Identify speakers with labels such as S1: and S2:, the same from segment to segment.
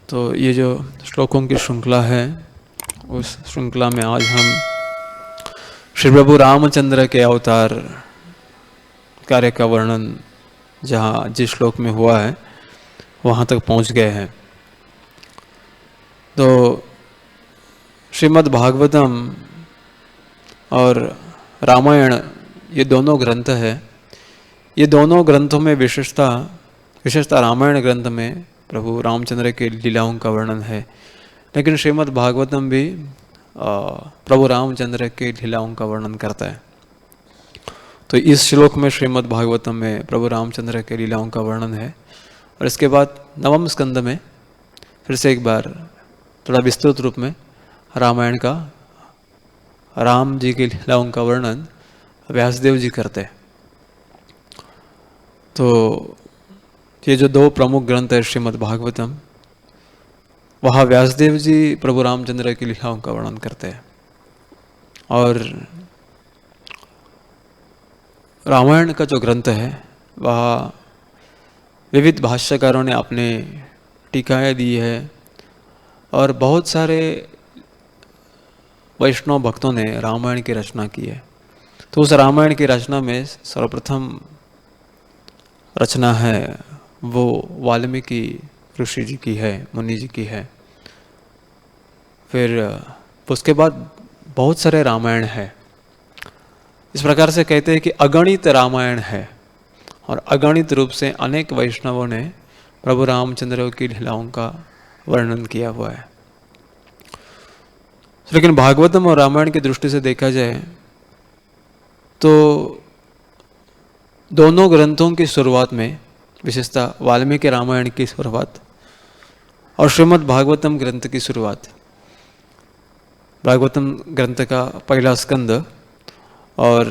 S1: तो ये जो श्लोकों की श्रृंखला है, उस श्रृंखला में आज हम श्री प्रभु रामचंद्र के अवतार कार्य का वर्णन जहाँ जिस श्लोक में हुआ है वहाँ तक पहुँच गए हैं। तो श्रीमद् भागवतम और रामायण ये दोनों ग्रंथ है। ये दोनों ग्रंथों में विशेषता रामायण ग्रंथ में प्रभु रामचंद्र के लीलाओं का वर्णन है, लेकिन श्रीमद् भागवतम भी प्रभु रामचंद्र के लीलाओं का वर्णन करता है। तो इस श्लोक में श्रीमद् भागवतम में प्रभु रामचंद्र के लीलाओं का वर्णन है, और इसके बाद नवम स्कंद में फिर से एक बार थोड़ा विस्तृत रूप में रामायण का, राम जी के लीलाओं का वर्णन व्यासदेव जी करते हैं। तो ये जो दो प्रमुख ग्रंथ है श्रीमद् भागवतम, वहाँ व्यासदेव जी प्रभु रामचंद्र की लीलाओं का वर्णन करते हैं, और रामायण का जो ग्रंथ है वह विविध भाष्यकारों ने अपने टीकाएँ दी है, और बहुत सारे वैष्णव भक्तों ने रामायण की रचना की है। तो उस रामायण की रचना में सर्वप्रथम रचना है वो वाल्मीकि ऋषि जी की है, मुनि जी की है। फिर उसके बाद बहुत सारे रामायण है। इस प्रकार से कहते हैं कि अगणित रामायण है, और अगणित रूप से अनेक वैष्णवों ने प्रभु रामचंद्र की लीलाओं का वर्णन किया हुआ है। लेकिन भागवतम और रामायण की दृष्टि से देखा जाए तो दोनों ग्रंथों की शुरुआत में विशेषता वाल्मीकि रामायण की शुरुआत और श्रीमद् भागवतम ग्रंथ की शुरुआत, भागवतम ग्रंथ का पहला स्कंद और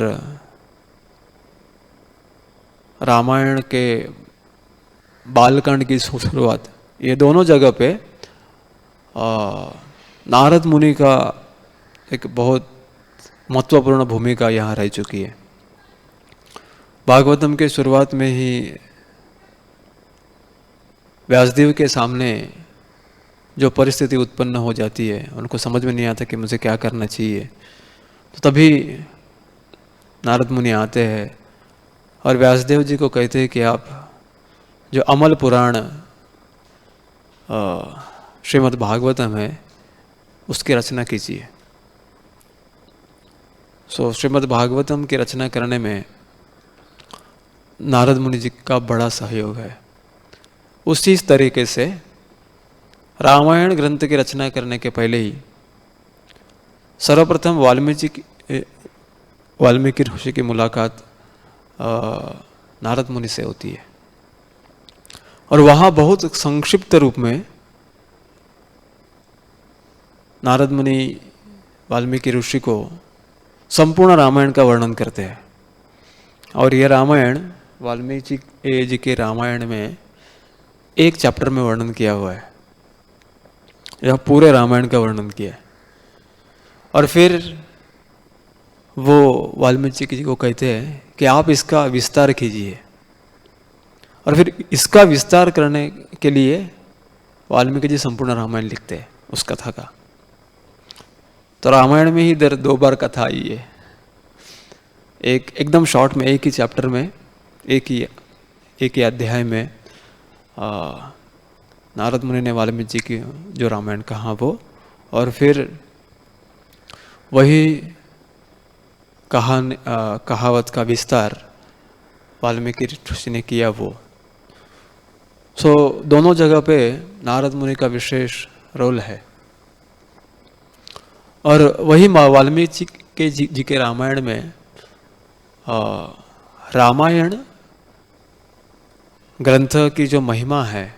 S1: रामायण के बालकांड की शुरुआत, ये दोनों जगह पे नारद मुनि का एक बहुत महत्वपूर्ण भूमिका यहाँ रह चुकी है। भागवतम के शुरुआत में ही व्यासदेव के सामने जो परिस्थिति उत्पन्न हो जाती है, उनको समझ में नहीं आता कि मुझे क्या करना चाहिए, तो तभी नारद मुनि आते हैं और व्यासदेव जी को कहते हैं कि आप जो अमल पुराण श्रीमद् भागवतम है उसकी रचना कीजिए। सो श्रीमद् भागवतम की रचना करने में नारद मुनि जी का बड़ा सहयोग है। उसी तरीके से रामायण ग्रंथ की रचना करने के पहले ही सर्वप्रथम वाल्मीकि ऋषि की मुलाकात नारद मुनि से होती है, और वहाँ बहुत संक्षिप्त रूप में नारद मुनि वाल्मीकि ऋषि को संपूर्ण रामायण का वर्णन करते हैं। और यह रामायण वाल्मीकि जी के रामायण में एक चैप्टर में वर्णन किया हुआ है, यह पूरे रामायण का वर्णन किया है। और फिर वो वाल्मीकि जी को कहते हैं कि आप इसका विस्तार कीजिए, और फिर इसका विस्तार करने के लिए वाल्मीकि जी संपूर्ण रामायण लिखते हैं उस कथा का। तो रामायण में ही इधर दो बार कथा आई है, एक एकदम शॉर्ट में, एक ही चैप्टर में, एक ही अध्याय में नारद मुनि ने वाल्मीकि जी की जो रामायण कहा वो, और फिर वही कहावत का विस्तार वाल्मीकि ऋषि ने किया वो। सो दोनों जगह पे नारद मुनि का विशेष रोल है। और वही वाल्मीकि जी के रामायण में रामायण ग्रंथ की जो महिमा है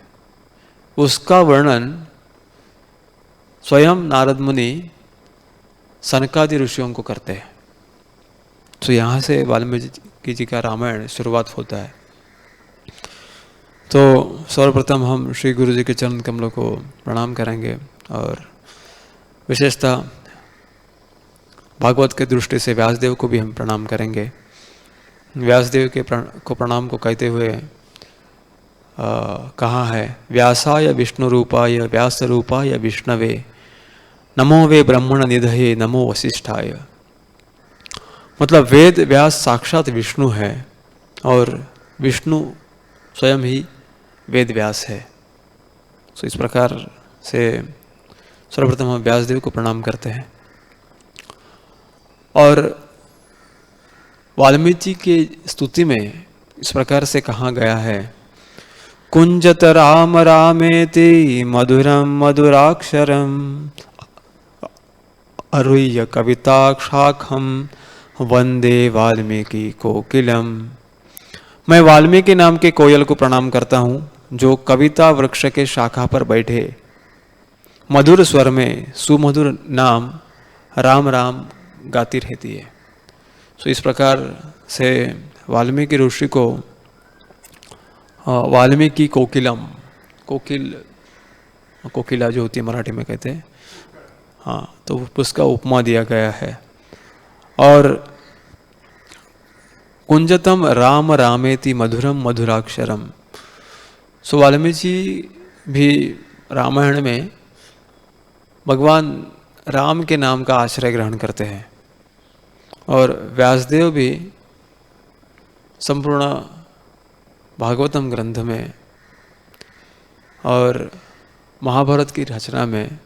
S1: उसका वर्णन स्वयं नारद मुनि सनकादि ऋषियों को करते हैं। तो यहाँ से वाल्मीकि जी का रामायण शुरुआत होता है। तो सर्वप्रथम हम श्री गुरु जी के चरण कमलों को प्रणाम करेंगे, और विशेषता भागवत के दृष्टि से व्यासदेव को भी हम प्रणाम करेंगे। व्यासदेव के को प्रणाम को कहते हुए कहा है, व्यासाय विष्णु रूपाय व्यास रूपाय विष्णवे नमो वे ब्रह्मण निधये नमो वशिष्ठाय। मतलब वेद व्यास साक्षात विष्णु है और विष्णु स्वयं ही वेद व्यास है। तो इस प्रकार से सर्वप्रथम हम व्यासदेव को प्रणाम करते हैं। और वाल्मीकि के स्तुति में इस प्रकार से कहा गया है, कुंजत राम रामेति मधुरम मधुराक्षरम अरुह्य कविताक्षाखम वंदे वाल्मीकि कोकिलम। मैं वाल्मीकि नाम के कोयल को प्रणाम करता हूँ जो कविता वृक्ष के शाखा पर बैठे मधुर स्वर में सुमधुर नाम राम राम गाती रहती है। सो इस प्रकार से वाल्मीकि ऋषि को वाल्मीकि कोकिलम, कोकिला जो होती है मराठी में कहते हैं, हाँ, तो उसका उपमा दिया गया है। और कुंजतम राम रामेति मधुरम मधुराक्षरम। सो वाल्मीकि भी रामायण में भगवान राम के नाम का आश्रय ग्रहण करते हैं और व्यासदेव भी संपूर्ण भागवतम ग्रंथ में और महाभारत की रचना में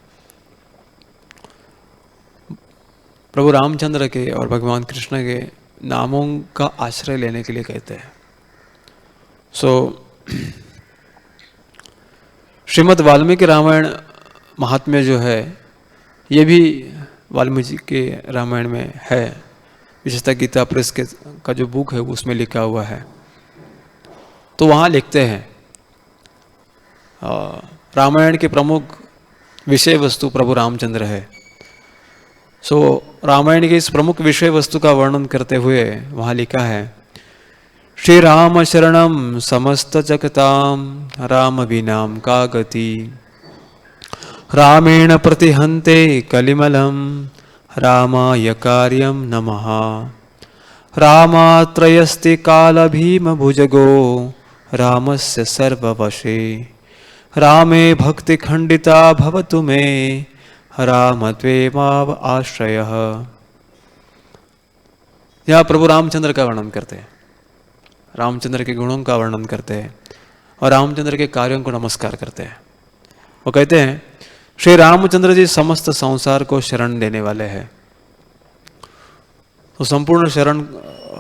S1: प्रभु रामचंद्र के और भगवान कृष्ण के नामों का आश्रय लेने के लिए कहते हैं। सो श्रीमद् वाल्मीकि रामायण महात्म्य जो है ये भी वाल्मीकि के रामायण में है, विशेषतः गीता प्रेस के का जो बुक है उसमें लिखा हुआ है। तो वहाँ लिखते हैं रामायण के प्रमुख विषय वस्तु प्रभु रामचंद्र है। सो रामायण के इस प्रमुख विषय वस्तु का वर्णन करते हुए वहाँ लिखा है, श्री राम शरणम समस्त जगताम राम विनाम का गति रामेण प्रतिहन्ते कलिमलं रामाय कार्यं नमः रामात्रयस्ति कालभीम भुजगो रामस्य सर्ववशे रामे भक्ति खंडिता भवतु मे राम त्वेमाव आश्रयः। यहाँ प्रभु रामचंद्र का वर्णन करते हैं, रामचंद्र के गुणों का वर्णन करते हैं और रामचंद्र के कार्यों को नमस्कार करते हैं। वो कहते हैं, श्री रामचंद्र जी समस्त संसार को शरण देने वाले हैं। तो संपूर्ण शरण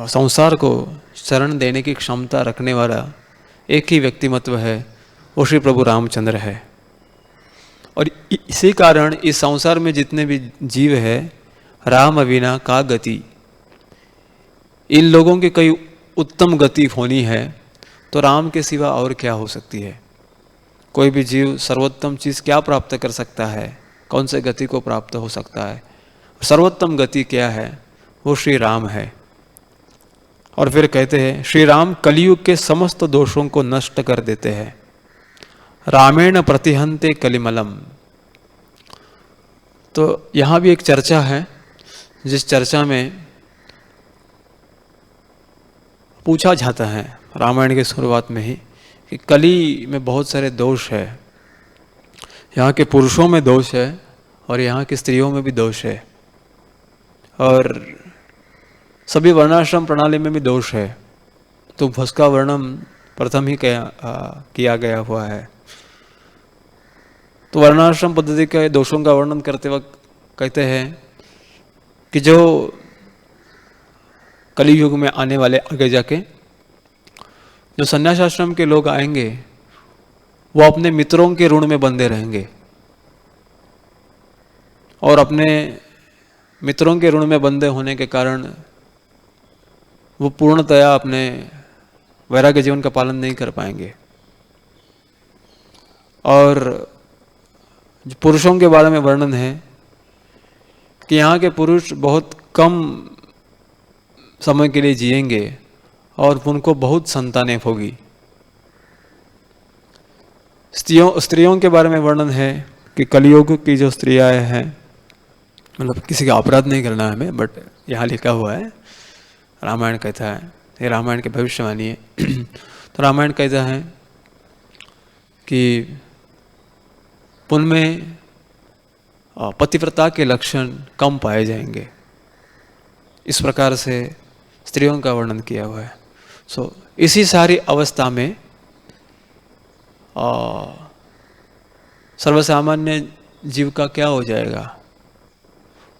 S1: संसार को शरण देने की क्षमता रखने वाला एक ही व्यक्तिमत्व है, वो श्री प्रभु रामचंद्र है। और इसी कारण इस संसार में जितने भी जीव है, राम विना का गति, इन लोगों की कई उत्तम गति होनी है तो राम के सिवा और क्या हो सकती है। कोई भी जीव सर्वोत्तम चीज़ क्या प्राप्त कर सकता है, कौन से गति को प्राप्त हो सकता है, सर्वोत्तम गति क्या है, वो श्री राम है। और फिर कहते हैं, श्री राम कलियुग के समस्त दोषों को नष्ट कर देते हैं। रामेण प्रतिहन्ते कलिमलम। तो यहाँ भी एक चर्चा है, जिस चर्चा में पूछा जाता है रामायण के शुरुआत में ही कि कली में बहुत सारे दोष है। यहाँ के पुरुषों में दोष है और यहाँ की स्त्रियों में भी दोष है और सभी वर्णाश्रम प्रणाली में भी दोष है। तो उसका वर्णन प्रथम ही किया गया हुआ है। तो वर्णाश्रम पद्धति के दोषों का वर्णन करते वक्त कहते हैं कि जो कलियुग में आने वाले आगे जाके जो संन्यास आश्रम के लोग आएंगे वो अपने मित्रों के ऋण में बंधे रहेंगे और अपने मित्रों के ऋण में बंधे होने के कारण वो पूर्णतया अपने वैराग्य जीवन का पालन नहीं कर पाएंगे। और जो पुरुषों के बारे में वर्णन है कि यहाँ के पुरुष बहुत कम समय के लिए जिएंगे और उनको बहुत संतानें होगी। स्त्रियों के बारे में वर्णन है कि कलियुग की जो स्त्रियां हैं, मतलब किसी का अपराध नहीं करना है हमें, बट यहाँ लिखा हुआ है, रामायण कहता है, ये रामायण की भविष्यवाणी है। तो रामायण कहता है कि उनमें पतिव्रता के लक्षण कम पाए जाएंगे। इस प्रकार से स्त्रियों का वर्णन किया हुआ है। इसी सारी अवस्था में सर्वसामान्य जीव का क्या हो जाएगा,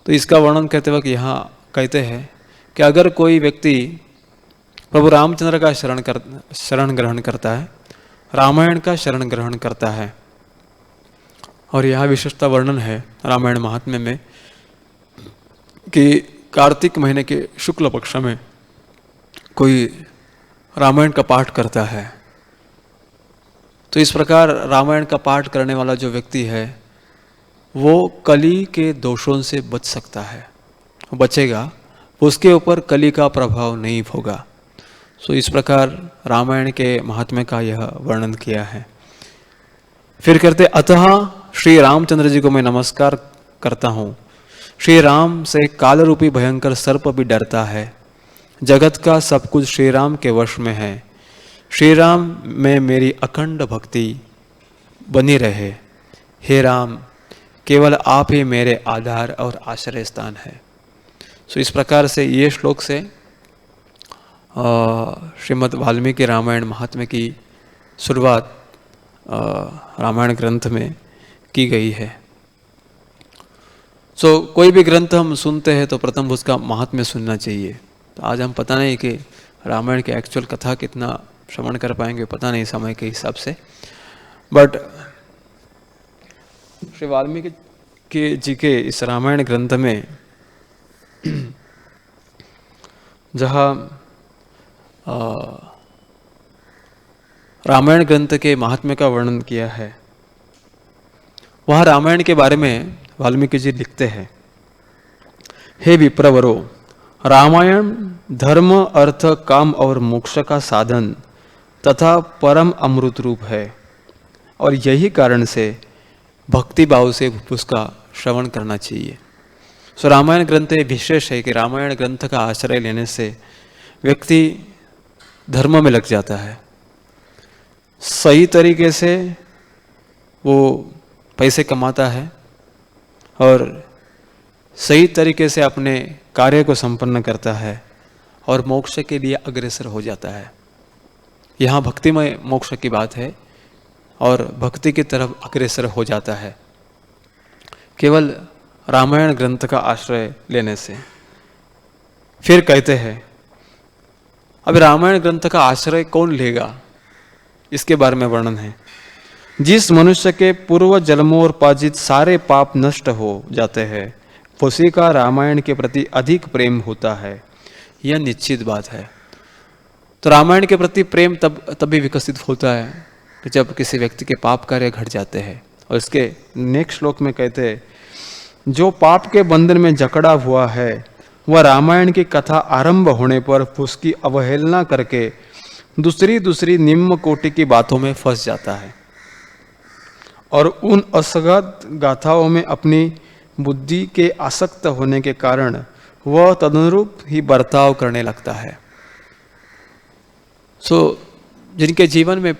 S1: तो इसका वर्णन करते वक्त यहाँ कहते हैं कि अगर कोई व्यक्ति प्रभु रामचंद्र का शरण ग्रहण करता है, रामायण का शरण ग्रहण करता है, और यहाँ विशेषता वर्णन है रामायण महात्म्य में कि कार्तिक महीने के शुक्ल पक्ष में कोई रामायण का पाठ करता है, तो इस प्रकार रामायण का पाठ करने वाला जो व्यक्ति है वो कली के दोषों से बच सकता है, बचेगा, उसके ऊपर कली का प्रभाव नहीं होगा। इस प्रकार रामायण के महात्म्य का यह वर्णन किया है। फिर करते अतः श्री रामचंद्र जी को मैं नमस्कार करता हूँ। श्री राम से काल रूपी भयंकर सर्प भी डरता है। जगत का सब कुछ श्री राम के वश में है। श्री राम में मेरी अखंड भक्ति बनी रहे। हे राम, केवल आप ही मेरे आधार और आश्रय स्थान है। इस प्रकार से ये श्लोक से श्रीमद् वाल्मीकि रामायण महात्म्य की शुरुआत रामायण ग्रंथ में की गई है। कोई भी ग्रंथ हम सुनते हैं तो प्रथम उसका महात्म्य सुनना चाहिए। तो आज हम पता नहीं कि रामायण की एक्चुअल कथा कितना श्रवण कर पाएंगे, पता नहीं समय के हिसाब से, बट श्री वाल्मीकि जी के इस रामायण ग्रंथ में जहाँ रामायण ग्रंथ के महात्म्य का वर्णन किया है, वह रामायण के बारे में वाल्मीकि जी लिखते हैं, हे विप्रवरो, रामायण धर्म, अर्थ, काम और मोक्ष का साधन तथा परम अमृत रूप है, और यही कारण से भक्ति भाव से उसका श्रवण करना चाहिए। रामायण ग्रंथ विशेष है कि रामायण ग्रंथ का आश्रय लेने से व्यक्ति धर्म में लग जाता है, सही तरीके से वो पैसे कमाता है और सही तरीके से अपने कार्य को संपन्न करता है और मोक्ष के लिए अग्रसर हो जाता है। यहाँ भक्तिमय मोक्ष की बात है और भक्ति की तरफ अग्रसर हो जाता है केवल रामायण ग्रंथ का आश्रय लेने से। फिर कहते हैं, अब रामायण ग्रंथ का आश्रय कौन लेगा, इसके बारे में वर्णन है। जिस मनुष्य के पूर्व जन्मोपार्जित सारे पाप नष्ट हो जाते हैं, उसी का रामायण के प्रति अधिक प्रेम होता है, यह निश्चित बात है। तो रामायण के प्रति प्रेम तभी विकसित होता है कि जब किसी व्यक्ति के पाप कार्य घट जाते हैं। और इसके नेक्स्ट श्लोक में कहते हैं, जो पाप के बंधन में जकड़ा हुआ है वह रामायण की कथा आरंभ होने पर उसकी अवहेलना करके दूसरी निम्न कोटि की बातों में फंस जाता है और उन असंगत गाथाओं में अपनी बुद्धि के आसक्त होने के कारण वह तदनुरूप ही बर्ताव करने लगता है। जिनके जीवन में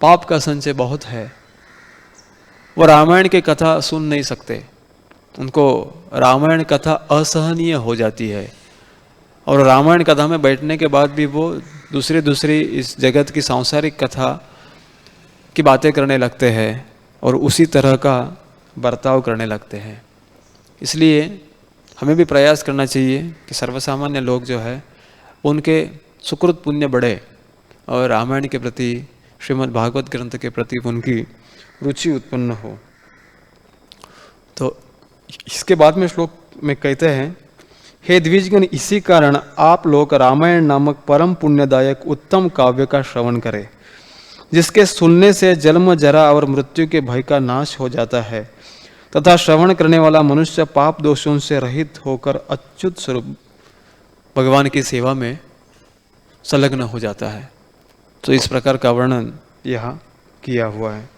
S1: पाप का संचय बहुत है, वो रामायण की कथा सुन नहीं सकते, उनको रामायण कथा असहनीय हो जाती है और रामायण कथा में बैठने के बाद भी वो दूसरी इस जगत की सांसारिक कथा की बातें करने लगते हैं और उसी तरह का बर्ताव करने लगते हैं। इसलिए हमें भी प्रयास करना चाहिए कि सर्वसामान्य लोग जो है उनके सुकृत पुण्य बढ़े और रामायण के प्रति, श्रीमद् भागवत ग्रंथ के प्रति उनकी रुचि उत्पन्न हो। तो इसके बाद में श्लोक में कहते हैं, हे द्विजगण, इसी कारण आप लोग रामायण नामक परम पुण्यदायक उत्तम काव्य का श्रवण करें, जिसके सुनने से जन्म, जरा और मृत्यु के भय का नाश हो जाता है तथा श्रवण करने वाला मनुष्य पाप दोषों से रहित होकर अच्युत स्वरूप भगवान की सेवा में संलग्न हो जाता है। तो इस प्रकार का वर्णन यहाँ किया हुआ है।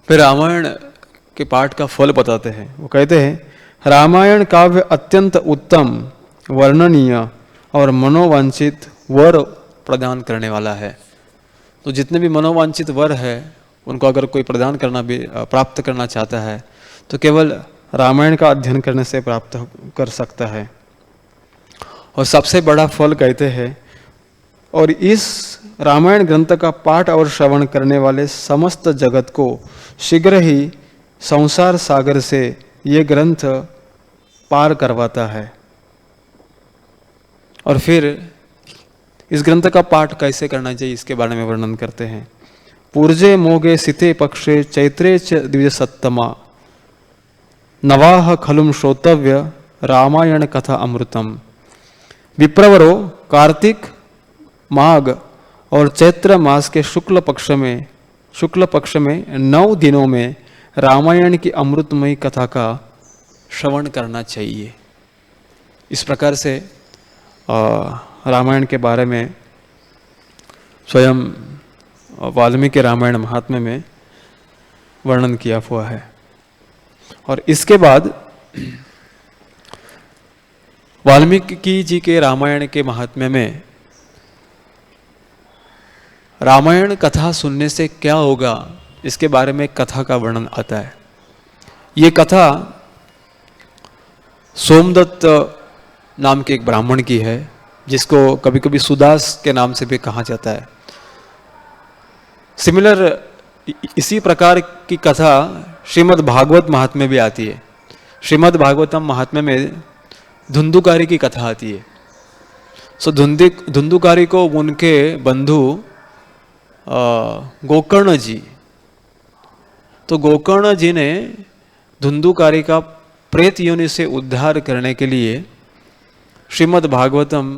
S1: फिर रामायण के पाठ का फल बताते हैं। वो कहते हैं, रामायण काव्य अत्यंत उत्तम, वर्णनीय और मनोवांछित वर प्रदान करने वाला है। तो जितने भी मनोवांछित वर है उनको अगर कोई प्रदान करना भी प्राप्त करना चाहता है तो केवल रामायण का अध्ययन करने से प्राप्त कर सकता है। और सबसे बड़ा फल कहते हैं, और इस रामायण ग्रंथ का पाठ और श्रवण करने वाले समस्त जगत को शीघ्र ही संसार सागर से ये ग्रंथ पार करवाता है। और फिर इस ग्रंथ का पाठ कैसे करना चाहिए इसके बारे में वर्णन करते हैं। पूर्जे मोगे सिते पक्षे चैत्रे च द्विज सत्तमा नवाह खलुम श्रोतव्य रामायण कथा अमृतम। विप्रवरो कार्तिक माघ और चैत्र मास के शुक्ल पक्ष में 9 दिनों में रामायण की अमृतमयी कथा का श्रवण करना चाहिए। इस प्रकार से रामायण के बारे में स्वयं वाल्मीकि रामायण महात्म्य में वर्णन किया हुआ है। और इसके बाद वाल्मीकि जी के रामायण के महात्म्य में रामायण कथा सुनने से क्या होगा इसके बारे में कथा का वर्णन आता है। ये कथा सोमदत्त नाम के एक ब्राह्मण की है, जिसको कभी कभी सुदास के नाम से भी कहा जाता है। सिमिलर इसी प्रकार की कथा श्रीमद् भागवत महात्म्य में भी आती है। श्रीमद् भागवतम महात्म्य में धुंधुकारी की कथा आती है। सो धुंधुकारी को उनके बंधु गोकर्ण जी, तो गोकर्ण जी ने धुंधुकारी का प्रेत योनि से उद्धार करने के लिए श्रीमद् भागवतम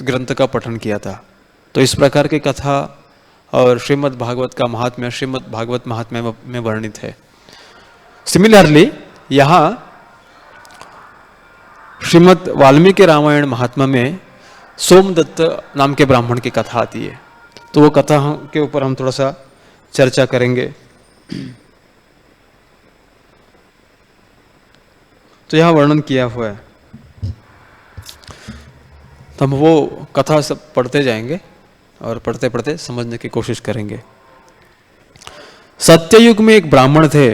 S1: ग्रंथ का पठन किया था। तो इस प्रकार की कथा और श्रीमद् भागवत का महात्म्य श्रीमद् भागवत महात्म्य में वर्णित है। सिमिलरली यहाँ श्रीमद् वाल्मीकि रामायण महात्म्य में सोमदत्त नाम के ब्राह्मण की कथा आती है। तो वो कथा के ऊपर हम थोड़ा सा चर्चा करेंगे। तो यहाँ वर्णन किया हुआ है, तो हम वो कथा सब पढ़ते जाएंगे और पढ़ते पढ़ते समझने की कोशिश करेंगे। सत्ययुग में एक ब्राह्मण थे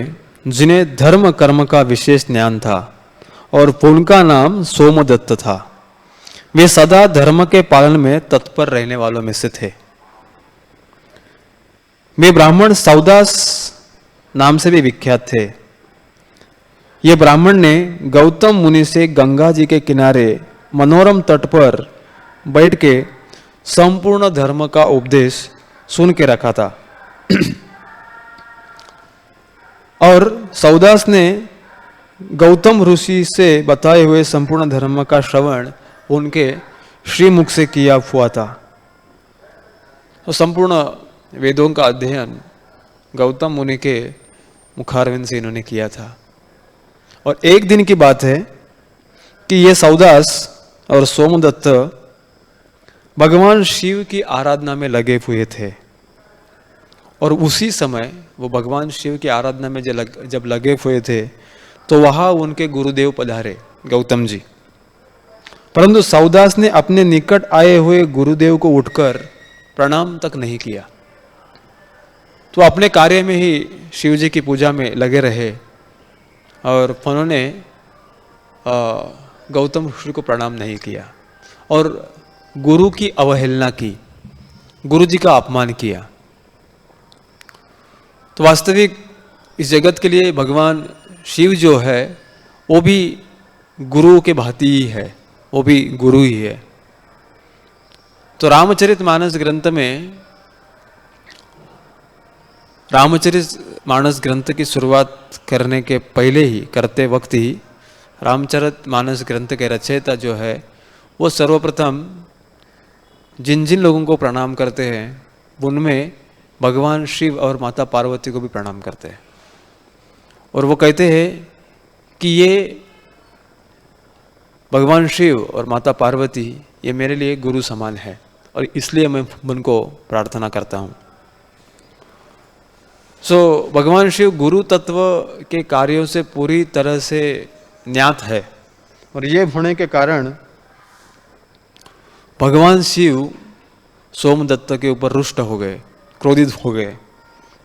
S1: जिन्हें धर्म कर्म का विशेष ज्ञान था और उनका नाम सोमदत्त था। वे सदा धर्म के पालन में तत्पर रहने वालों में से थे। वे ब्राह्मण सौदास नाम से भी विख्यात थे। ये ब्राह्मण ने गौतम मुनि से गंगा जी के किनारे मनोरम तट पर बैठ के संपूर्ण धर्म का उपदेश सुन के रखा था। और सौदास ने गौतम ऋषि से बताए हुए संपूर्ण धर्म का श्रवण उनके श्रीमुख से किया हुआ था। तो संपूर्ण वेदों का अध्ययन गौतम मुनि के मुखारविंद से इन्होंने किया था। और एक दिन की बात है कि ये सौदास और सोमदत्त भगवान शिव की आराधना में लगे हुए थे। और उसी समय वो भगवान शिव की आराधना में जब लगे हुए थे तो वहां उनके गुरुदेव पधारे, गौतम जी। परंतु सौदास ने अपने निकट आए हुए गुरुदेव को उठकर प्रणाम तक नहीं किया। तो अपने कार्य में ही शिव जी की पूजा में लगे रहे और उन्होंने गौतम ऋषि को प्रणाम नहीं किया और गुरु की अवहेलना की, गुरु जी का अपमान किया। तो वास्तविक इस जगत के लिए भगवान शिव जो है वो भी गुरु के भांति ही है, वो भी गुरु ही है। तो रामचरितमानस ग्रंथ में, रामचरितमानस ग्रंथ की शुरुआत करने के पहले ही, करते वक्त ही रामचरितमानस ग्रंथ के रचयिता जो है वो सर्वप्रथम जिन जिन लोगों को प्रणाम करते हैं उनमें भगवान शिव और माता पार्वती को भी प्रणाम करते हैं। और वो कहते हैं कि ये भगवान शिव और माता पार्वती ये मेरे लिए गुरु समान है और इसलिए मैं उनको प्रार्थना करता हूँ। भगवान शिव गुरु तत्व के कार्यों से पूरी तरह से ज्ञात है और ये होने के कारण भगवान शिव सोमदत्त के ऊपर रुष्ट हो गए क्रोधित हो गए।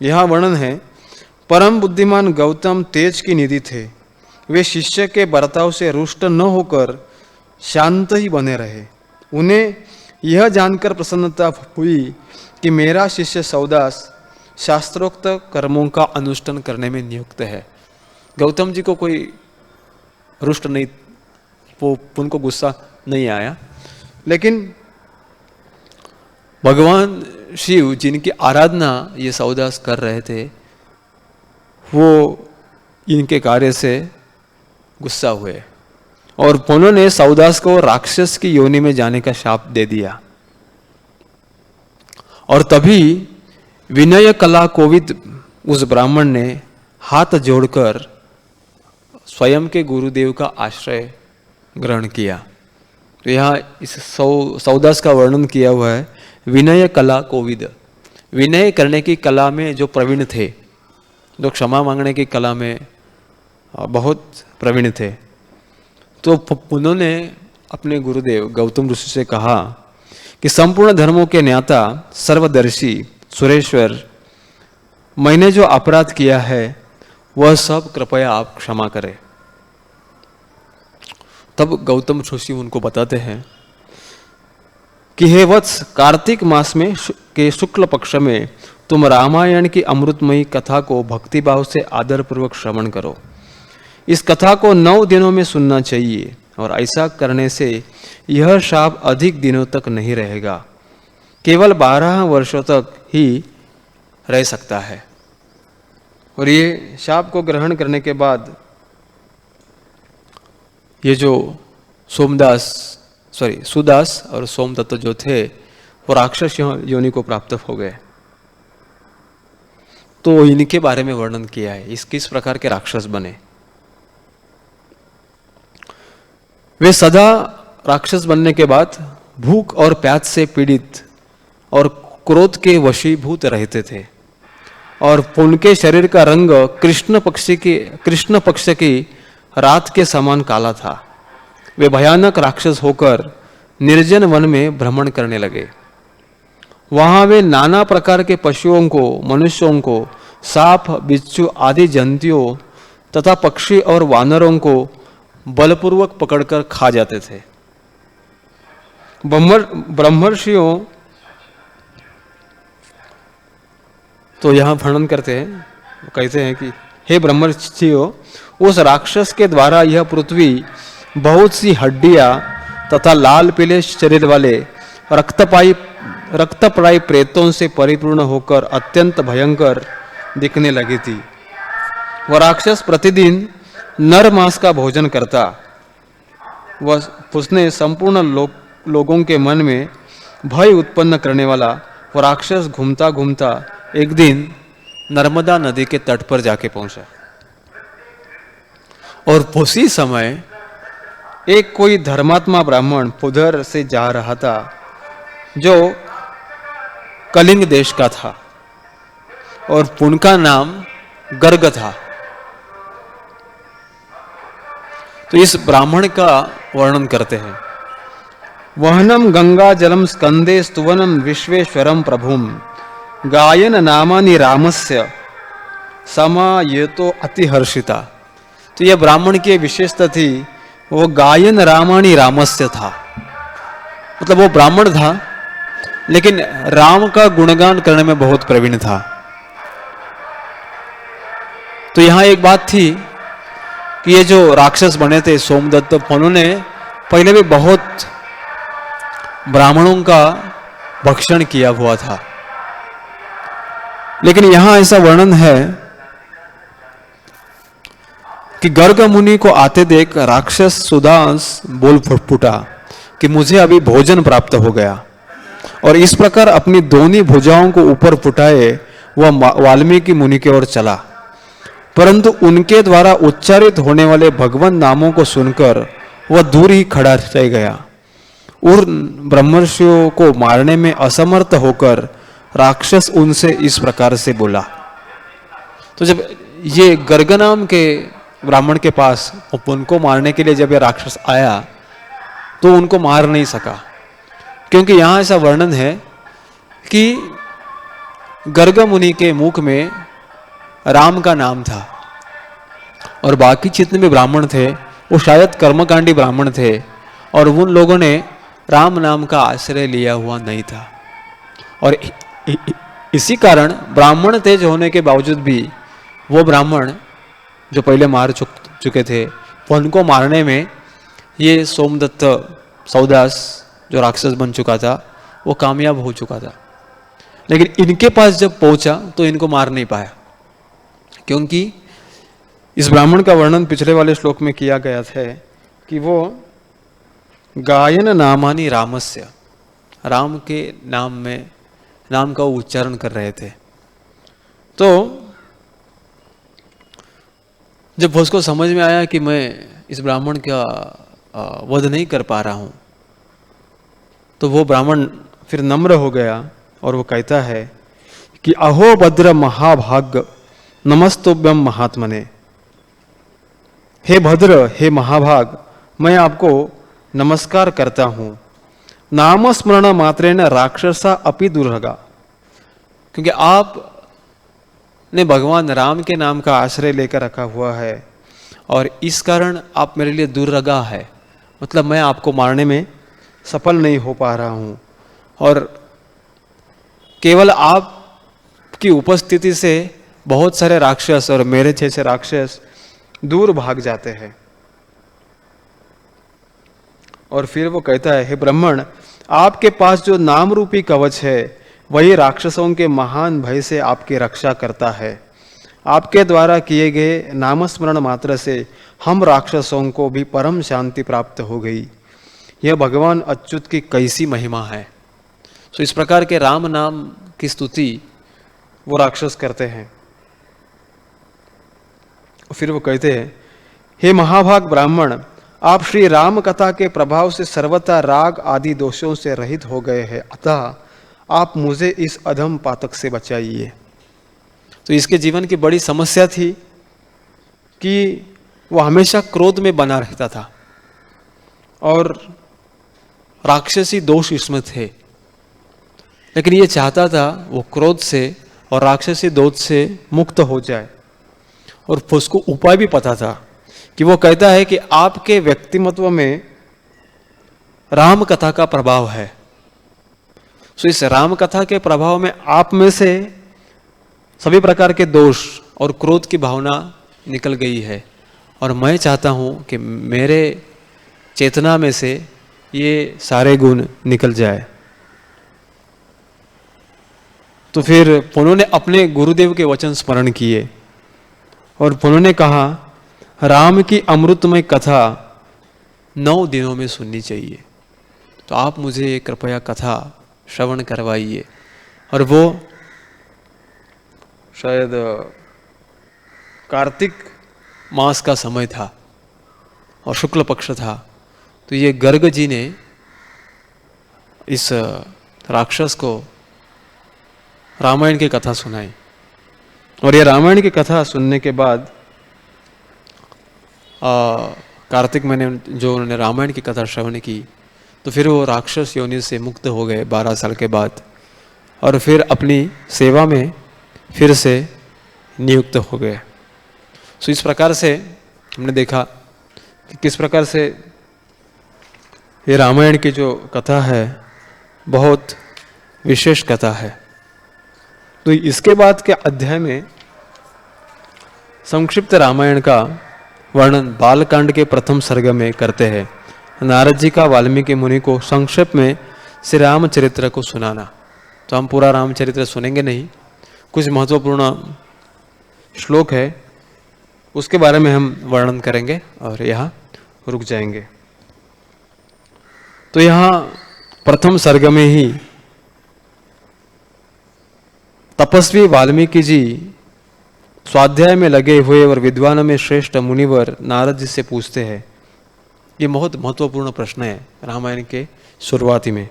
S1: यह वर्णन है, परम बुद्धिमान गौतम तेज की निधि थे। वे शिष्य के बर्ताव से रुष्ट न होकर शांत ही बने रहे। उन्हें यह जानकर प्रसन्नता हुई कि मेरा शिष्य सौदास शास्त्रोक्त कर्मों का अनुष्ठान करने में नियुक्त है। गौतम जी को कोई रुष्ट नहीं, वो उनको गुस्सा नहीं आया, लेकिन भगवान शिव जिनकी आराधना ये सौदास कर रहे थे, वो इनके कार्य से गुस्सा हुए और उन्होंने सौदास को राक्षस की योनि में जाने का शाप दे दिया। और तभी विनय कला कोविद उस ब्राह्मण ने हाथ जोड़कर स्वयं के गुरुदेव का आश्रय ग्रहण किया। तो यहाँ इस सौदास का वर्णन किया हुआ है, विनय कला कोविद, विनय करने की कला में जो प्रवीण थे, जो क्षमा मांगने की कला में बहुत प्रवीण थे। तो उन्होंने अपने गुरुदेव गौतम ऋषि से कहा कि संपूर्ण धर्मों के ज्ञाता, सर्वदर्शी, सुरेश्वर, मैंने जो अपराध किया है वह सब कृपया आप क्षमा करें। तब गौतम ऋषि उनको बताते हैं कि हे वत्स, कार्तिक मास में के शुक्ल पक्ष में तुम रामायण की अमृतमयी कथा को भक्तिभाव से आदरपूर्वक श्रवण करो। इस कथा को 9 दिनों में सुनना चाहिए और ऐसा करने से यह शाप अधिक दिनों तक नहीं रहेगा, केवल 12 वर्षों तक ही रह सकता है। और ये शाप को ग्रहण करने के बाद ये जो सुदास और सोमदत्त जो थे वो राक्षस योनि को प्राप्त हो गए। तो इनके बारे में वर्णन किया है, इस किस प्रकार के राक्षस बने। वे सदा राक्षस बनने के बाद भूख और प्यास से पीड़ित और क्रोध के वशीभूत रहते थे और उनके शरीर का रंग कृष्ण पक्ष की रात के समान काला था। वे भयानक राक्षस होकर निर्जन वन में भ्रमण करने लगे। वहां वे नाना प्रकार के पशुओं को, मनुष्यों को, सांप, बिच्छू आदि जंतुओं तथा पक्षी और वानरों को बलपूर्वक पकड़कर खा जाते थे। ब्रह्मर्षियों तो यहाँ वर्णन करते हैं, कहते हैं कि हे ब्रह्मर्षियों, उस राक्षस के द्वारा यह पृथ्वी बहुत सी हड्डियां तथा लाल पीले शरीर वाले रक्तप्रायी प्रेतों से परिपूर्ण होकर अत्यंत भयंकर दिखने लगी थी। वह राक्षस प्रतिदिन नर मांस का भोजन करता। उसने संपूर्ण लोगों के मन में भय उत्पन्न करने वाला वह राक्षस घूमता घूमता एक दिन नर्मदा नदी के तट पर जाके पहुंचा और उसी समय एक कोई धर्मात्मा ब्राह्मण उधर से जा रहा था जो कलिंग देश का था और उनका नाम गर्ग था। तो इस ब्राह्मण का वर्णन करते हैं, वहनम गंगा जलम स्कंदे स्तुवनम विश्वेश्वरम प्रभुम गायन नामानि रामस्य समायतो अतिहर्षिता। तो यह ब्राह्मण की विशेषता थी, वो गायन रामानि रामस्य था, मतलब वो ब्राह्मण था लेकिन राम का गुणगान करने में बहुत प्रवीण था। तो यहां एक बात थी कि ये जो राक्षस बने थे सोमदत्त, उन्होंने पहले भी बहुत ब्राह्मणों का भक्षण किया हुआ था, लेकिन यहां ऐसा वर्णन है कि गर्ग मुनि को आते देख राक्षस सुदास बोल फुटा कि मुझे अभी भोजन प्राप्त हो गया, और इस प्रकार अपनी दोनों भुजाओं को ऊपर फुटाए वह वाल्मीकि मुनि की ओर चला। परंतु उनके द्वारा उच्चारित होने वाले भगवान नामों को सुनकर वह दूर ही खड़ा रह गया और ब्रह्मर्षियों को मारने में असमर्थ होकर राक्षस उनसे इस प्रकार से बोला। तो जब ये गर्ग नाम के ब्राह्मण के पास उनको मारने के लिए जब ये राक्षस आया तो उनको मार नहीं सका, क्योंकि यहां ऐसा वर्णन है कि गर्ग मुनि के मुख में राम का नाम था और बाकी जितने भी ब्राह्मण थे वो शायद कर्मकांडी ब्राह्मण थे और उन लोगों ने राम नाम का आश्रय लिया हुआ नहीं था। और इसी कारण ब्राह्मण तेज होने के बावजूद भी वो ब्राह्मण जो पहले मार चुके थे उनको मारने में ये सोमदत्त सौदास जो राक्षस बन चुका था वो कामयाब हो चुका था। लेकिन इनके पास जब पहुंचा तो इनको मार नहीं पाया, क्योंकि इस ब्राह्मण का वर्णन पिछले वाले श्लोक में किया गया था कि वो गायन नामानि रामस्य, राम के नाम का उच्चारण कर रहे थे। तो जब उसको समझ में आया कि मैं इस ब्राह्मण का वध नहीं कर पा रहा हूं, तो वो ब्राह्मण फिर नम्र हो गया और वो कहता है कि अहो भद्र महाभाग नमस्तुभ्यम महात्मने, हे भद्र हे महाभाग मैं आपको नमस्कार करता हूं। नाम स्मरण मात्रेण राक्षसा अपि दुर्हगा, क्योंकि आप ने भगवान राम के नाम का आश्रय लेकर रखा हुआ है और इस कारण आप मेरे लिए दुर्लगा है, मतलब मैं आपको मारने में सफल नहीं हो पा रहा हूं और केवल आपकी उपस्थिति से बहुत सारे राक्षस और मेरे जैसे राक्षस दूर भाग जाते हैं। और फिर वो कहता है, हे ब्राह्मण आपके पास जो नाम रूपी कवच है वही राक्षसों के महान भय से आपकी रक्षा करता है। आपके द्वारा किए गए नामस्मरण मात्र से हम राक्षसों को भी परम शांति प्राप्त हो गई। यह भगवान अच्युत की कैसी महिमा है। तो इस प्रकार के राम नाम की स्तुति वो राक्षस करते हैं। फिर वो कहते हैं, हे महाभाग ब्राह्मण आप श्री राम कथा के प्रभाव से सर्वथा राग आदि दोषों से रहित हो गए हैं, अतः आप मुझे इस अधम पातक से बचाइए। तो इसके जीवन की बड़ी समस्या थी कि वो हमेशा क्रोध में बना रहता था और राक्षसी दोष इसमें थे, लेकिन ये चाहता था वो क्रोध से और राक्षसी दोष से मुक्त हो जाए। और उसको उपाय भी पता था कि वो कहता है कि आपके व्यक्तिमत्व में राम कथा का प्रभाव है, तो इस राम कथा के प्रभाव में आप में से सभी प्रकार के दोष और क्रोध की भावना निकल गई है और मैं चाहता हूं कि मेरे चेतना में से ये सारे गुण निकल जाए। तो फिर उन्होंने अपने गुरुदेव के वचन स्मरण किए और उन्होंने कहा, राम की अमृतमय कथा 9 दिनों में सुननी चाहिए, तो आप मुझे कृपया कथा श्रवण करवाइए। और वो शायद कार्तिक मास का समय था और शुक्ल पक्ष था। तो ये गर्ग जी ने इस राक्षस को रामायण की कथा सुनाई और ये रामायण की कथा सुनने के बाद कार्तिक महीने जो उन्होंने रामायण की कथा श्रवण की तो फिर वो राक्षस योनि से मुक्त हो गए 12 साल के बाद और फिर अपनी सेवा में फिर से नियुक्त हो गए। सो इस प्रकार से हमने देखा कि किस प्रकार से ये रामायण की जो कथा है बहुत विशेष कथा है। तो इसके बाद के अध्याय में संक्षिप्त रामायण का वर्णन बालकांड के प्रथम सर्ग में करते हैं। नारद जी का वाल्मीकि मुनि को संक्षेप में श्री रामचरित्र को सुनाना। तो हम पूरा रामचरित्र सुनेंगे नहीं, कुछ महत्वपूर्ण श्लोक है उसके बारे में हम वर्णन करेंगे और यहाँ रुक जाएंगे। तो यहाँ प्रथम सर्ग में ही तपस्वी वाल्मीकि जी स्वाध्याय में लगे हुए और विद्वानों में श्रेष्ठ मुनिवर नारद जी से पूछते हैं। ये बहुत महत्वपूर्ण प्रश्न है रामायण के शुरुआती में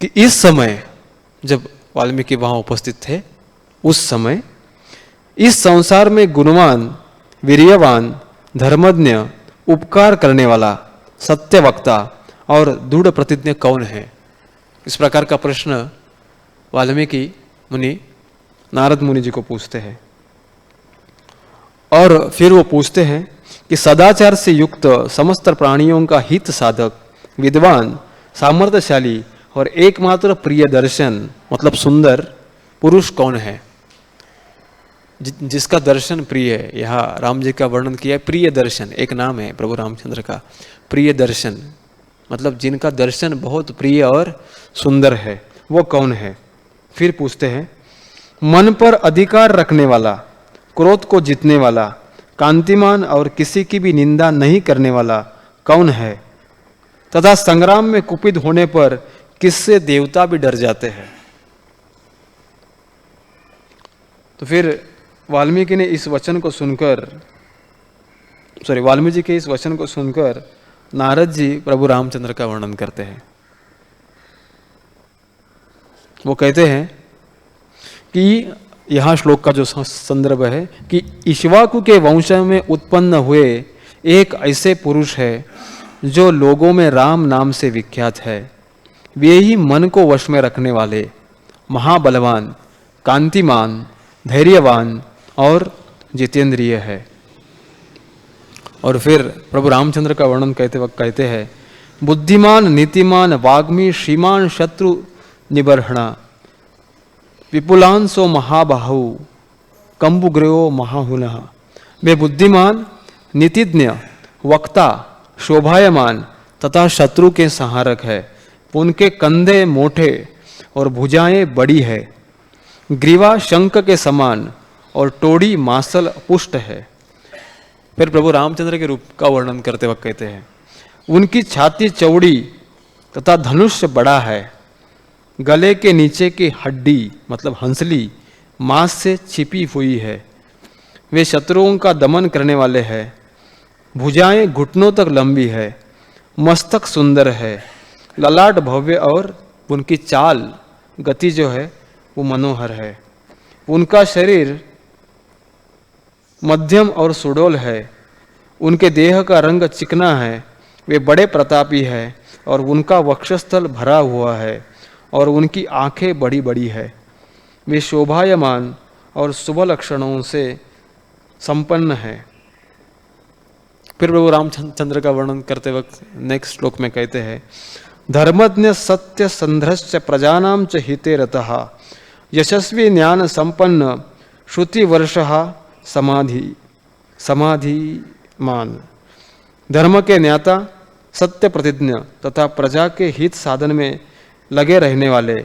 S1: कि इस समय जब वाल्मीकि वहां उपस्थित थे उस समय इस संसार में गुणवान, वीर्यवान, धर्मज्ञ, उपकार करने वाला, सत्यवक्ता और दृढ़ प्रतिज्ञ कौन है। इस प्रकार का प्रश्न वाल्मीकि मुनि नारद मुनि जी को पूछते हैं, और फिर वो पूछते हैं कि सदाचार से युक्त समस्त प्राणियों का हित साधक, विद्वान, सामर्थ्यशाली और एकमात्र प्रिय दर्शन मतलब सुंदर पुरुष कौन है? जिसका दर्शन प्रिय है। यहाँ राम जी का वर्णन किया है, प्रिय दर्शन एक नाम है प्रभु रामचंद्र का। प्रिय दर्शन मतलब जिनका दर्शन बहुत प्रिय और सुंदर है, वो कौन है? फिर पूछते हैं, मन पर अधिकार रखने वाला, क्रोध को जीतने वाला, कांतिमान और किसी की भी निंदा नहीं करने वाला कौन है? तथा संग्राम में कुपित होने पर किससे देवता भी डर जाते हैं? तो फिर वाल्मीकि ने इस वचन को सुनकर, वाल्मीकि जी के इस वचन को सुनकर नारद जी प्रभु रामचंद्र का वर्णन करते हैं। वो कहते हैं कि यहाँ श्लोक का जो संदर्भ है कि इक्ष्वाकु के वंश में उत्पन्न हुए एक ऐसे पुरुष है जो लोगों में राम नाम से विख्यात है। वे ही मन को वश में रखने वाले, महाबलवान, कांतिमान, धैर्यवान और जितेंद्रिय है। और फिर प्रभु रामचंद्र का वर्णन कहते वक्त कहते हैं, बुद्धिमान, नीतिमान, वाग्मी, श्रीमान, शत्रु निबर्हणा, विपुलांसो महाबाहु, कंबुग्रयो महाहुनः। वे बुद्धिमान, नीतिज्ञ, वक्ता, शोभायमान तथा शत्रु के संहारक है। उनके कंधे मोटे और भुजाएं बड़ी है, ग्रीवा शंख के समान और टोड़ी मासल पुष्ट है। फिर प्रभु रामचंद्र के रूप का वर्णन करते वक्त कहते हैं, उनकी छाती चौड़ी तथा धनुष बड़ा है, गले के नीचे की हड्डी मतलब हंसली मांस से छिपी हुई है। वे शत्रुओं का दमन करने वाले हैं। भुजाएं घुटनों तक लंबी है, मस्तक सुंदर है, ललाट भव्य और उनकी चाल गति जो है वो मनोहर है। उनका शरीर मध्यम और सुडौल है। उनके देह का रंग चिकना है। वे बड़े प्रतापी है और उनका वक्षस्थल भरा हुआ है और उनकी आंखें बड़ी बड़ी है। वे शोभायमान और शुभ लक्षणों से संपन्न है। फिर प्रभु रामचंद्र का वर्णन करते वक्त नेक्स्ट श्लोक में कहते हैं, धर्मज्ञ सत्य संध्रश्च प्रजानां च हिते रतः, यशस्वी ज्ञान संपन्न श्रुति वर्षः समाधिमान। धर्म के ज्ञाता, सत्य प्रतिज्ञ तथा प्रजा के हित साधन में लगे रहने वाले,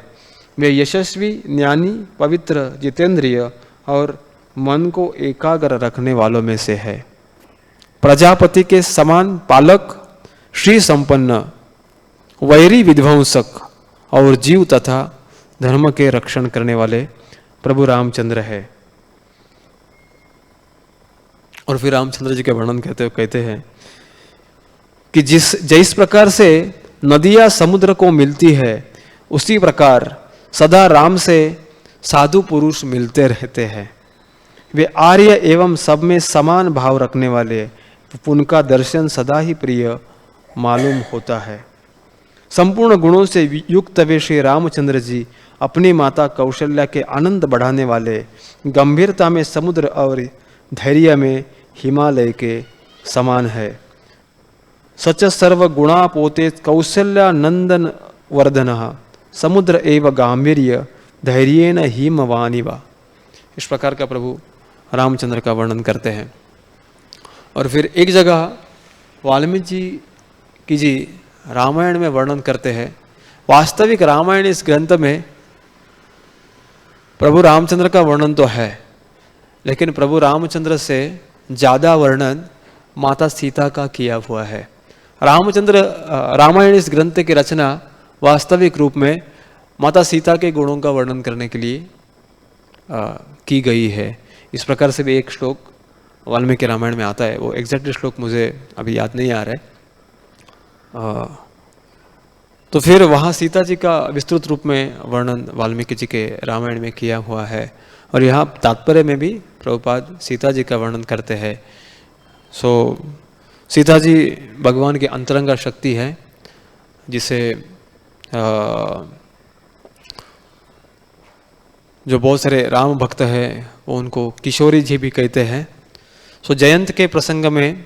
S1: वे यशस्वी, ज्ञानी, पवित्र, जितेंद्रिय और मन को एकाग्र रखने वालों में से है। प्रजापति के समान पालक, श्री संपन्न, वैरी विध्वंसक और जीव तथा धर्म के रक्षण करने वाले प्रभु रामचंद्र है। और फिर रामचंद्र जी के वर्णन कहते हैं कि जिस प्रकार से नदियां समुद्र को मिलती है, उसी प्रकार सदा राम से साधु पुरुष मिलते रहते हैं। वे आर्य एवं सब में समान भाव रखने वाले, उनका दर्शन सदा ही प्रिय मालूम होता है। संपूर्ण गुणों से युक्त वे श्री रामचंद्र जी अपनी माता कौशल्या के आनंद बढ़ाने वाले, गंभीरता में समुद्र और धैर्य में हिमालय के समान है। सच सर्व गुणा पोते कौशल्या नंदन वर्धनः, समुद्र एव गांभीर्य धैर्येन हिमवानिवा। इस प्रकार का प्रभु रामचंद्र का वर्णन करते हैं। और फिर एक जगह वाल्मीकि जी रामायण में वर्णन करते हैं। वास्तविक रामायण इस ग्रंथ में प्रभु रामचंद्र का वर्णन तो है, लेकिन प्रभु रामचंद्र से ज़्यादा वर्णन माता सीता का किया हुआ है। रामायण इस ग्रंथ की रचना वास्तविक रूप में माता सीता के गुणों का वर्णन करने के लिए की गई है। इस प्रकार से भी एक श्लोक वाल्मीकि रामायण में आता है। वो एग्जैक्ट श्लोक मुझे अभी याद नहीं आ रहा है। तो फिर वहाँ सीता जी का विस्तृत रूप में वर्णन वाल्मीकि जी के रामायण में किया हुआ है। और यहाँ तात्पर्य में भी प्रभुपाद सीता जी का वर्णन करते हैं। सीता जी भगवान की अंतरंगा शक्ति है, जिसे जो बहुत सारे राम भक्त हैं वो उनको किशोरी जी भी कहते हैं। सो जयंत के प्रसंग में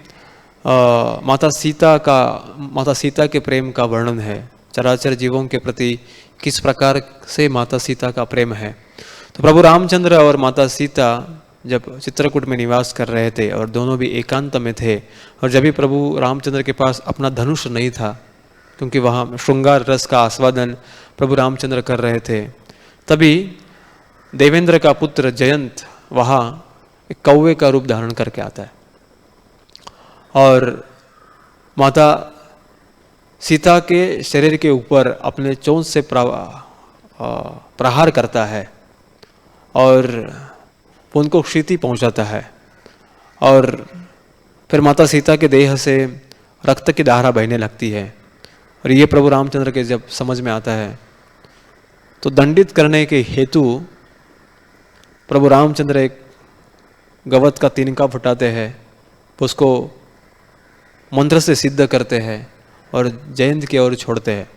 S1: माता सीता के प्रेम का वर्णन है। चराचर जीवों के प्रति किस प्रकार से माता सीता का प्रेम है। तो प्रभु रामचंद्र और माता सीता जब चित्रकूट में निवास कर रहे थे और दोनों भी एकांत में थे, और जब भी प्रभु रामचंद्र के पास अपना धनुष नहीं था, क्योंकि वहाँ श्रृंगार रस का आस्वादन प्रभु रामचंद्र कर रहे थे, तभी देवेंद्र का पुत्र जयंत वहाँ एक कौवे का रूप धारण करके आता है और माता सीता के शरीर के ऊपर अपने चोंच से प्रहार करता है और उनको क्षति पहुंचाता है। और फिर माता सीता के देह से रक्त की धारा बहने लगती है। और ये प्रभु रामचंद्र के जब समझ में आता है तो दंडित करने के हेतु प्रभु रामचंद्र एक गवत का तिनका फुटाते हैं, उसको मंत्र से सिद्ध करते हैं और जयंत की ओर छोड़ते हैं।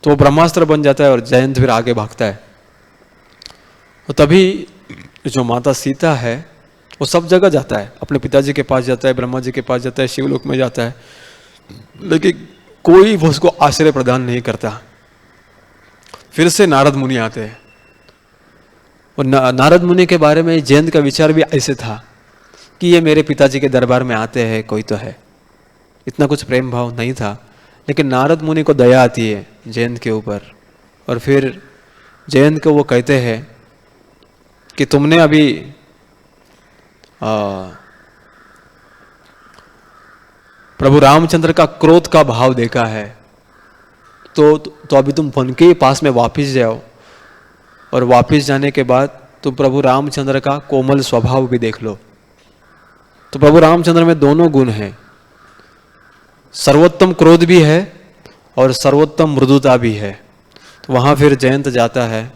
S1: तो वो ब्रह्मास्त्र बन जाता है और जयंत फिर आगे भागता है। तो तभी जो माता सीता है वो सब जगह जाता है, अपने पिताजी के पास जाता है, ब्रह्मा जी के पास जाता है, शिवलोक में जाता है, लेकिन कोई वो उसको आश्रय प्रदान नहीं करता। फिर से नारद मुनि आते हैं और नारद मुनि के बारे में जयंत का विचार भी ऐसे था कि ये मेरे पिताजी के दरबार में आते हैं, कोई तो है। इतना कुछ प्रेम भाव नहीं था, लेकिन नारद मुनि को दया आती है जयंत के ऊपर और फिर जयंत को वो कहते हैं कि तुमने अभी प्रभु रामचंद्र का क्रोध का भाव देखा है, तो अभी तुम वन के पास में वापस जाओ और वापस जाने के बाद तुम प्रभु रामचंद्र का कोमल स्वभाव भी देख लो। तो प्रभु रामचंद्र में दोनों गुण हैं, सर्वोत्तम क्रोध भी है और सर्वोत्तम मृदुता भी है। तो वहाँ फिर जयंत जाता है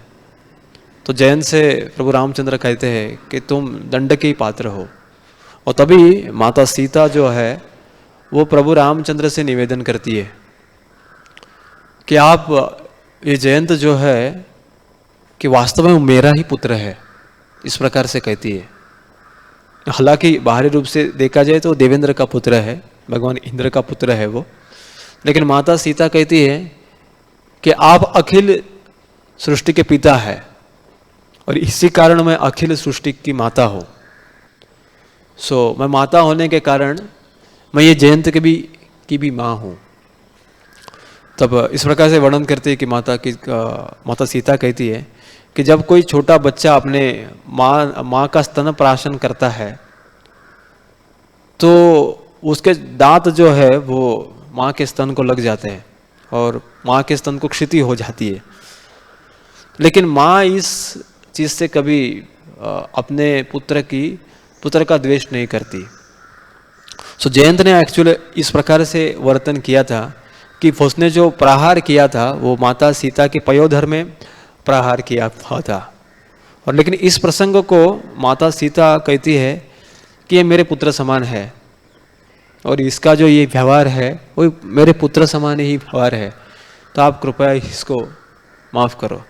S1: तो जयंत से प्रभु रामचंद्र कहते हैं कि तुम दंड के पात्र हो। और तभी माता सीता जो है वो प्रभु रामचंद्र से निवेदन करती है कि आप ये जयंत जो है कि वास्तव में मेरा ही पुत्र है, इस प्रकार से कहती है। हालांकि बाहरी रूप से देखा जाए तो देवेंद्र का पुत्र है, भगवान इंद्र का पुत्र है वो, लेकिन माता सीता कहती है कि आप अखिल सृष्टि के पिता है और इसी कारण मैं अखिल सृष्टि की माता हूँ। सो मैं माता होने के कारण मैं ये जयंत की भी माँ हूँ। तब इस प्रकार से वर्णन करते हैं कि माता सीता कहती है कि जब कोई छोटा बच्चा अपने माँ का स्तन प्राशन करता है तो उसके दांत जो है वो माँ के स्तन को लग जाते हैं और माँ के स्तन को क्षति हो जाती है, लेकिन माँ इस चीज़ से कभी अपने पुत्र का द्वेष नहीं करती। सो जयंत ने एक्चुअली इस प्रकार से वर्तन किया था कि उसने जो प्रहार किया था वो माता सीता के पयोधर में प्रहार किया था। और लेकिन इस प्रसंग को माता सीता कहती है कि ये मेरे पुत्र समान है और इसका जो ये व्यवहार है वो मेरे पुत्र समान ही व्यवहार है, तो आप कृपया इसको माफ करो।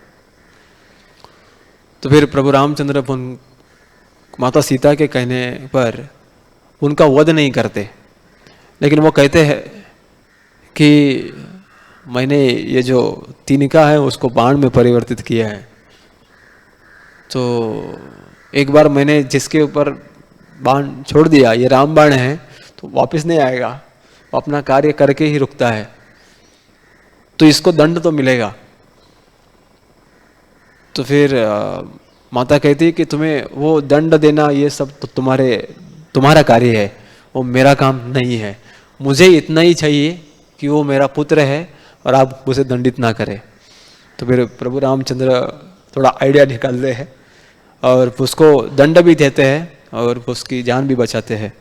S1: तो फिर प्रभु रामचंद्र माता सीता के कहने पर उनका वध नहीं करते, लेकिन वो कहते हैं कि मैंने ये जो तिनका है उसको बाण में परिवर्तित किया है। तो एक बार मैंने जिसके ऊपर बाण छोड़ दिया, ये राम बाण है, तो वापस नहीं आएगा, वो अपना कार्य करके ही रुकता है, तो इसको दंड तो मिलेगा। तो फिर माता कहती है कि तुम्हें वो दंड देना ये सब तो तुम्हारा कार्य है, वो मेरा काम नहीं है। मुझे इतना ही चाहिए कि वो मेरा पुत्र है और आप उसे दंडित ना करें। तो फिर प्रभु रामचंद्र थोड़ा आइडिया निकालते हैं और उसको दंड भी देते हैं और उसकी जान भी बचाते हैं।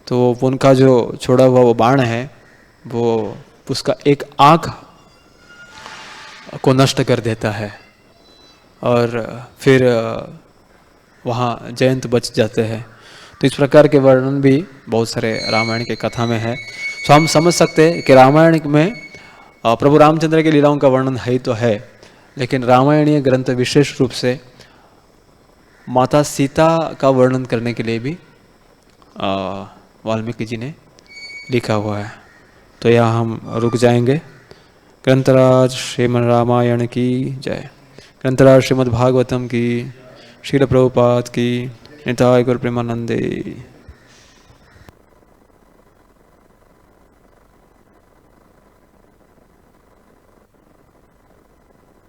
S1: तो उनका जो छोड़ा हुआ वो बाण है वो उसका एक आँख को नष्ट कर देता है और फिर वहाँ जयंत बच जाते हैं। तो इस प्रकार के वर्णन भी बहुत सारे रामायण के कथा में है। तो हम समझ सकते हैं कि रामायण में प्रभु रामचंद्र की लीलाओं का वर्णन है तो है, लेकिन रामायणीय ग्रंथ विशेष रूप से माता सीता का वर्णन करने के लिए भी वाल्मीकि जी ने लिखा हुआ है। तो यहाँ हम रुक जाएंगे। ग्रंथराज श्रीमद् रामायण की जय। ग्रंथराज श्रीमद् भागवतम की, शील प्रभुपाद की, निताय गुरु प्रेमानंदे।